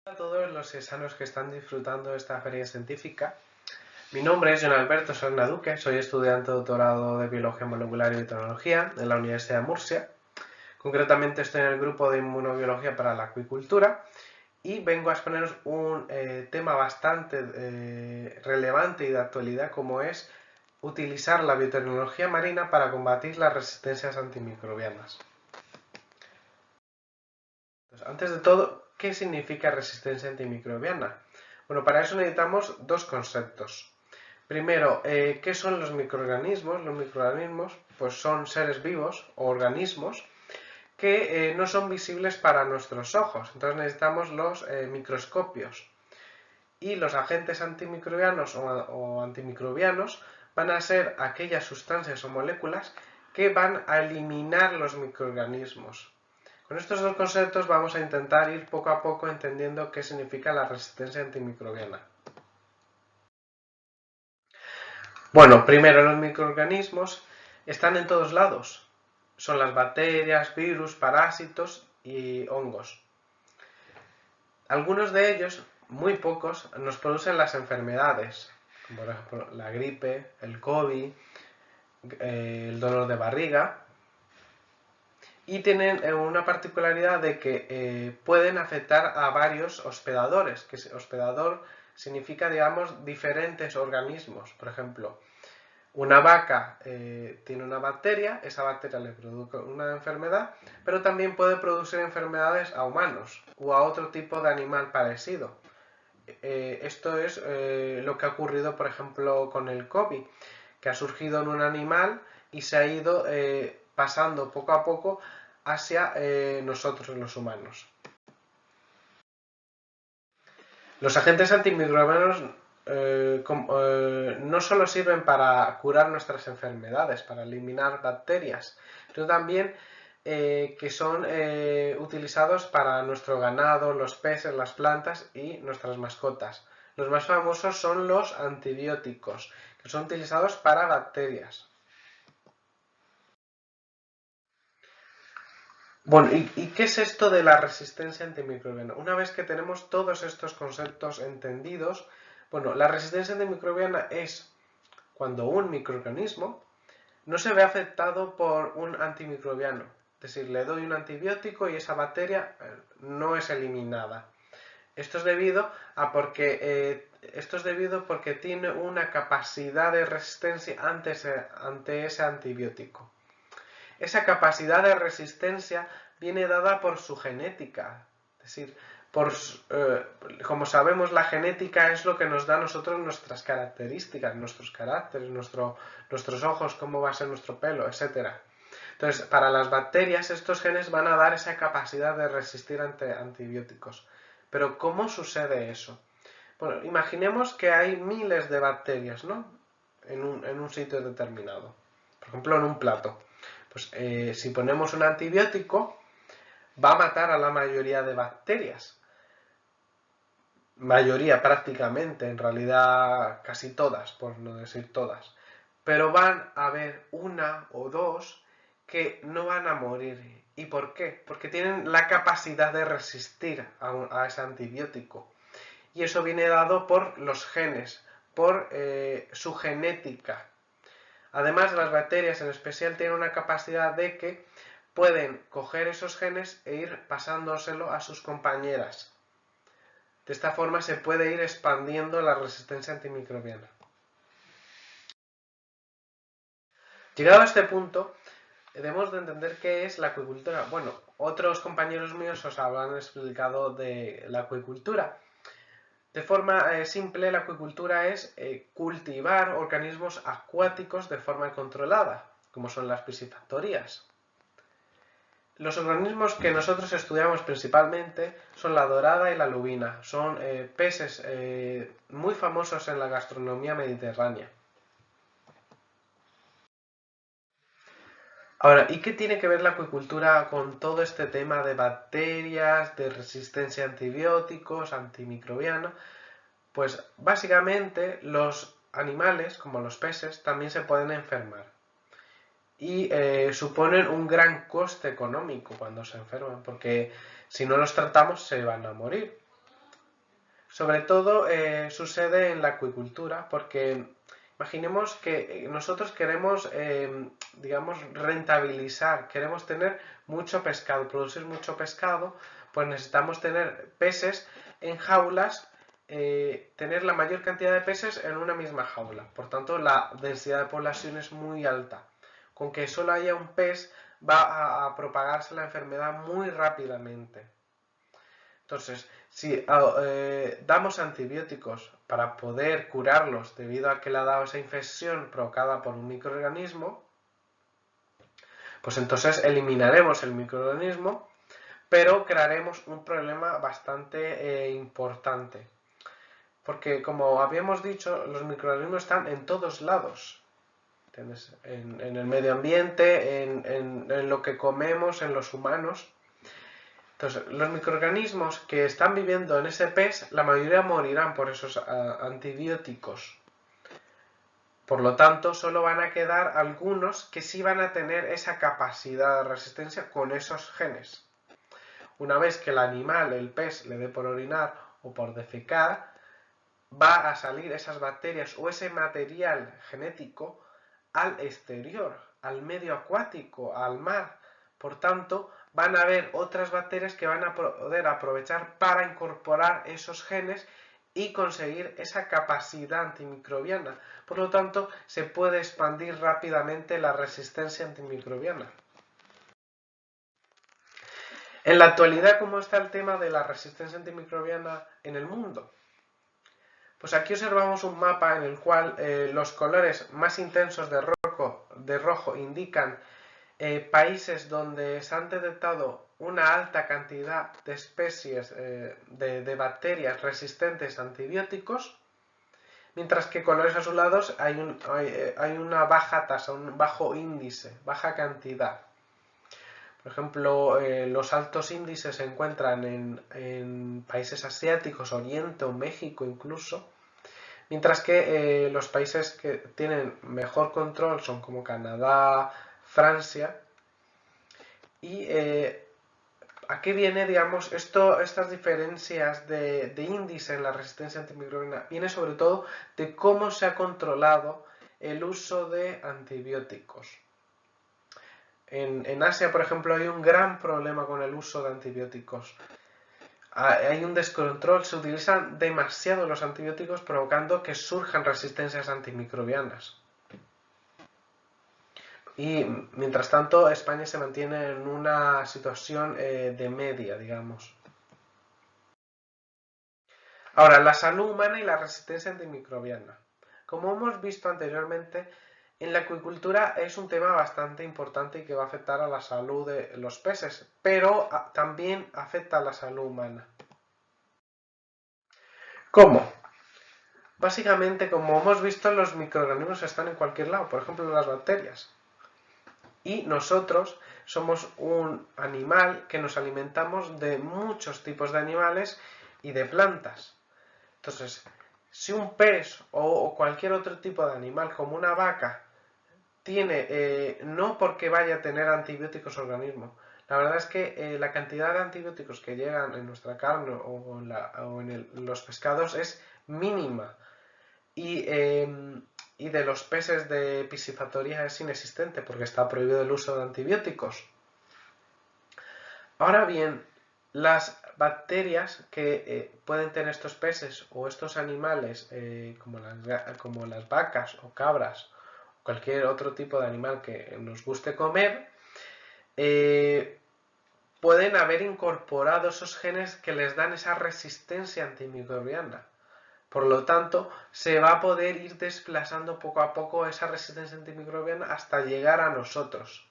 A todos los ciesanos que están disfrutando de esta feria científica. Mi nombre es John Alberto Serna Duque, soy estudiante de doctorado de Biología Molecular y Biotecnología en la Universidad de Murcia. Concretamente estoy en el grupo de Inmunobiología para la Acuicultura y vengo a exponeros un tema bastante relevante y de actualidad, como es utilizar la biotecnología marina para combatir las resistencias antimicrobianas. Entonces, antes de todo, ¿qué significa resistencia antimicrobiana? Bueno, para eso necesitamos dos conceptos. Primero, ¿qué son los microorganismos? Los microorganismos pues son seres vivos o organismos que no son visibles para nuestros ojos. Entonces necesitamos los microscopios. Y los agentes antimicrobianos o antimicrobianos van a ser aquellas sustancias o moléculas que van a eliminar los microorganismos. Con estos dos conceptos vamos a intentar ir poco a poco entendiendo qué significa la resistencia antimicrobiana. Bueno, primero, los microorganismos están en todos lados. Son las bacterias, virus, parásitos y hongos. Algunos de ellos, muy pocos, nos producen las enfermedades, como por ejemplo la gripe, el COVID, el dolor de barriga, y tienen una particularidad de que pueden afectar a varios hospedadores, que hospedador significa, digamos, diferentes organismos. Por ejemplo, una vaca tiene una bacteria, esa bacteria le produce una enfermedad, pero también puede producir enfermedades a humanos o a otro tipo de animal parecido. Esto es lo que ha ocurrido, por ejemplo, con el COVID, que ha surgido en un animal y se ha ido pasando poco a poco hacia nosotros, los humanos. Los agentes antimicrobianos no solo sirven para curar nuestras enfermedades, para eliminar bacterias, sino también que son utilizados para nuestro ganado, los peces, las plantas y nuestras mascotas. Los más famosos son los antibióticos, que son utilizados para bacterias. Bueno, ¿y qué es esto de la resistencia antimicrobiana? Una vez que tenemos todos estos conceptos entendidos, bueno, la resistencia antimicrobiana es cuando un microorganismo no se ve afectado por un antimicrobiano. Es decir, le doy un antibiótico y esa bacteria no es eliminada. Esto es debido porque tiene una capacidad de resistencia ante ese antibiótico. Esa capacidad de resistencia viene dada por su genética. Es decir, como sabemos, la genética es lo que nos da a nosotros nuestras características, nuestros caracteres, nuestros ojos, cómo va a ser nuestro pelo, etc. Entonces, para las bacterias, estos genes van a dar esa capacidad de resistir ante antibióticos. Pero, ¿cómo sucede eso? Bueno, imaginemos que hay miles de bacterias, ¿no? En un sitio determinado. Por ejemplo, en un plato. Pues si ponemos un antibiótico, va a matar a la mayoría de bacterias. Mayoría prácticamente, en realidad casi todas, por no decir todas. Pero van a haber una o dos que no van a morir. ¿Y por qué? Porque tienen la capacidad de resistir a ese antibiótico. Y eso viene dado por los genes, por su genética. Además, las bacterias en especial tienen una capacidad de que pueden coger esos genes e ir pasándoselo a sus compañeras. De esta forma se puede ir expandiendo la resistencia antimicrobiana. Llegado a este punto, debemos de entender qué es la acuicultura. Bueno, otros compañeros míos os habrán explicado de la acuicultura. De forma simple, la acuicultura es cultivar organismos acuáticos de forma controlada, como son las piscifactorías. Los organismos que nosotros estudiamos principalmente son la dorada y la lubina. Son peces muy famosos en la gastronomía mediterránea. Ahora, ¿y qué tiene que ver la acuicultura con todo este tema de bacterias, de resistencia a antibióticos, antimicrobiana? Pues básicamente los animales, como los peces, también se pueden enfermar. Y suponen un gran coste económico cuando se enferman, porque si no los tratamos se van a morir. Sobre todo sucede en la acuicultura, porque imaginemos que nosotros queremos, digamos, rentabilizar, queremos tener mucho pescado, producir mucho pescado, pues necesitamos tener peces en jaulas, tener la mayor cantidad de peces en una misma jaula. Por tanto, la densidad de población es muy alta. Con que solo haya un pez va a propagarse la enfermedad muy rápidamente. Entonces, si damos antibióticos para poder curarlos debido a que le ha dado esa infección provocada por un microorganismo, pues entonces eliminaremos el microorganismo, pero crearemos un problema bastante importante. Porque, como habíamos dicho, los microorganismos están en todos lados. En el medio ambiente, en lo que comemos, en los humanos. Entonces, los microorganismos que están viviendo en ese pez, la mayoría morirán por esos antibióticos. Por lo tanto, solo van a quedar algunos que sí van a tener esa capacidad de resistencia con esos genes. Una vez que el animal, el pez, le dé por orinar o por defecar, va a salir esas bacterias o ese material genético al exterior, al medio acuático, al mar. Por tanto, van a haber otras bacterias que van a poder aprovechar para incorporar esos genes y conseguir esa capacidad antimicrobiana. Por lo tanto, se puede expandir rápidamente la resistencia antimicrobiana. En la actualidad, ¿cómo está el tema de la resistencia antimicrobiana en el mundo? Pues aquí observamos un mapa en el cual los colores más intensos de rojo indican países donde se han detectado una alta cantidad de especies de bacterias resistentes a antibióticos, mientras que colores azulados hay una baja tasa, un bajo índice, baja cantidad. Por ejemplo, los altos índices se encuentran en países asiáticos, Oriente o México incluso, mientras que los países que tienen mejor control son como Canadá, Francia. ¿Y a qué viene, digamos, estas diferencias de índice en la resistencia antimicrobiana? Viene sobre todo de cómo se ha controlado el uso de antibióticos. En Asia, por ejemplo, hay un gran problema con el uso de antibióticos. Hay un descontrol, se utilizan demasiado los antibióticos provocando que surjan resistencias antimicrobianas. Y mientras tanto, España se mantiene en una situación de media, digamos. Ahora, la salud humana y la resistencia antimicrobiana. Como hemos visto anteriormente, en la acuicultura es un tema bastante importante y que va a afectar a la salud de los peces, pero también afecta a la salud humana. ¿Cómo? Básicamente, como hemos visto, los microorganismos están en cualquier lado, por ejemplo, las bacterias. Y nosotros somos un animal que nos alimentamos de muchos tipos de animales y de plantas. Entonces, si un pez o cualquier otro tipo de animal, como una vaca, tiene, no porque vaya a tener antibióticos organismo, la verdad es que la cantidad de antibióticos que llegan en nuestra carne o en los pescados es mínima. Y de los peces de piscifactoría es inexistente porque está prohibido el uso de antibióticos. Ahora bien, las bacterias que pueden tener estos peces o estos animales, como las vacas o cabras, o cualquier otro tipo de animal que nos guste comer, pueden haber incorporado esos genes que les dan esa resistencia antimicrobiana. Por lo tanto, se va a poder ir desplazando poco a poco esa resistencia antimicrobiana hasta llegar a nosotros.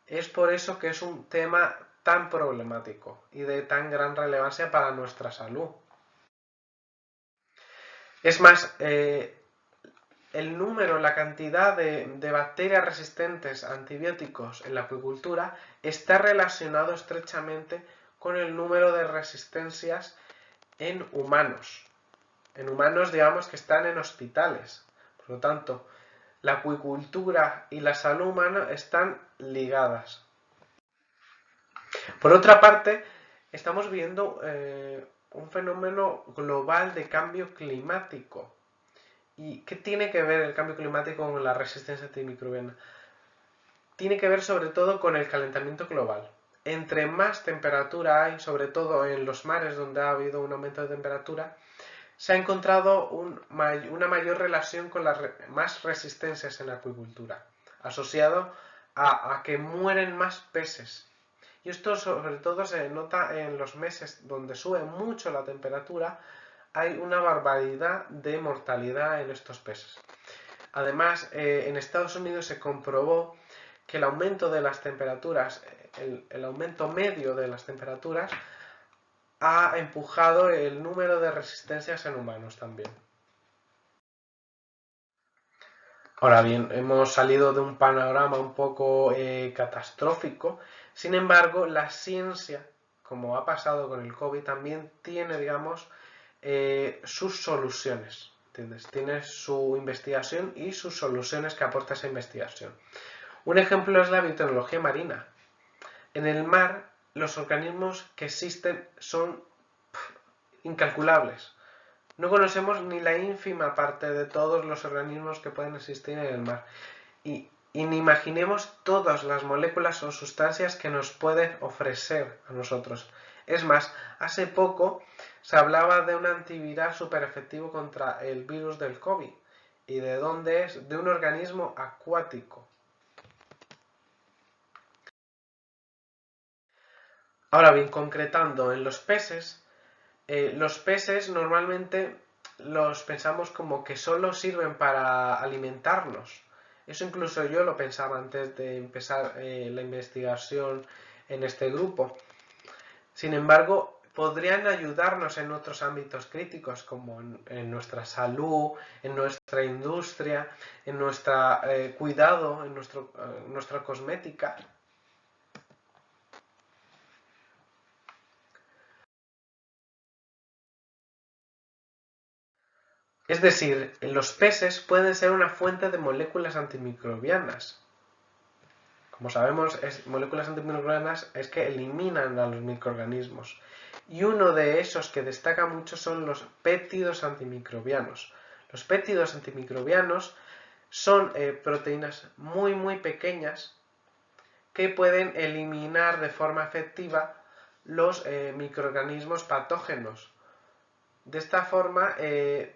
Es por eso que es un tema tan problemático y de tan gran relevancia para nuestra salud. Es más, el número, la cantidad de bacterias resistentes a antibióticos en la acuicultura está relacionado estrechamente con el número de resistencias en humanos. En humanos, digamos, que están en hospitales. Por lo tanto, la acuicultura y la salud humana están ligadas. Por otra parte, estamos viendo un fenómeno global de cambio climático. ¿Y qué tiene que ver el cambio climático con la resistencia antimicrobiana? Tiene que ver sobre todo con el calentamiento global. Entre más temperatura hay, sobre todo en los mares donde ha habido un aumento de temperatura, se ha encontrado una mayor relación con las más resistencias en la acuicultura, asociado a que mueren más peces. Y esto sobre todo se nota en los meses donde sube mucho la temperatura, hay una barbaridad de mortalidad en estos peces. Además, en Estados Unidos se comprobó que el aumento de las temperaturas, el aumento medio de las temperaturas, ha empujado el número de resistencias en humanos también. Ahora bien, hemos salido de un panorama un poco catastrófico, sin embargo, la ciencia, como ha pasado con el COVID, también tiene, digamos, sus soluciones, ¿entiendes? Tiene su investigación y sus soluciones que aporta esa investigación. Un ejemplo es la biotecnología marina. En el mar, los organismos que existen son incalculables. No conocemos ni la ínfima parte de todos los organismos que pueden existir en el mar. Y ni imaginemos todas las moléculas o sustancias que nos pueden ofrecer a nosotros. Es más, hace poco se hablaba de un antiviral súper efectivo contra el virus del COVID. ¿Y de dónde es? De un organismo acuático. Ahora bien, concretando en los peces normalmente los pensamos como que solo sirven para alimentarnos. Eso incluso yo lo pensaba antes de empezar la investigación en este grupo. Sin embargo, podrían ayudarnos en otros ámbitos críticos, como en nuestra salud, en nuestra industria, en nuestro cuidado, en nuestra cosmética. Es decir, los peces pueden ser una fuente de moléculas antimicrobianas. Como sabemos, moléculas antimicrobianas es que eliminan a los microorganismos. Y uno de esos que destaca mucho son los péptidos antimicrobianos. Los péptidos antimicrobianos son proteínas muy pequeñas que pueden eliminar de forma efectiva los microorganismos patógenos. De esta forma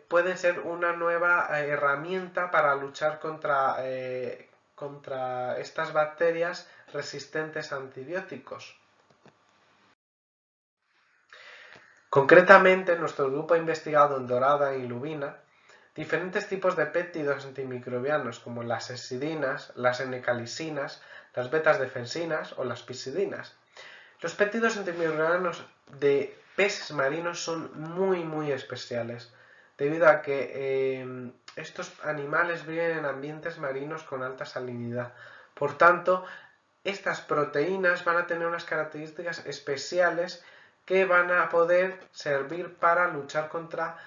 pueden ser una nueva herramienta para luchar contra estas bacterias resistentes a antibióticos. Concretamente, nuestro grupo ha investigado en dorada y lubina diferentes tipos de péptidos antimicrobianos como las hexidinas, las N-calicinas, las betas-defensinas o las pisidinas. Los péptidos antimicrobianos de peces marinos son muy especiales, debido a que estos animales viven en ambientes marinos con alta salinidad. Por tanto, estas proteínas van a tener unas características especiales que van a poder servir para luchar contra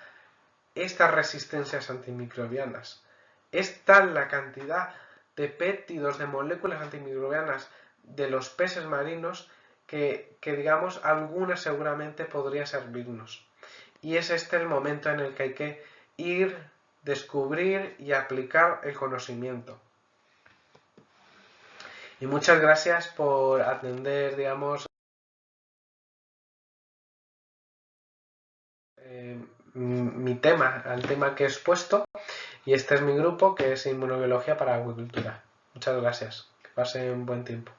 estas resistencias antimicrobianas. Es tal la cantidad de péptidos, de moléculas antimicrobianas de los peces marinos que digamos, algunas seguramente podría servirnos. Y es este el momento en el que hay que ir, descubrir y aplicar el conocimiento. Y muchas gracias por atender, digamos, mi tema, al tema que he expuesto. Y este es mi grupo, que es Inmunobiología para Acuicultura. Muchas gracias. Que pasen un buen tiempo.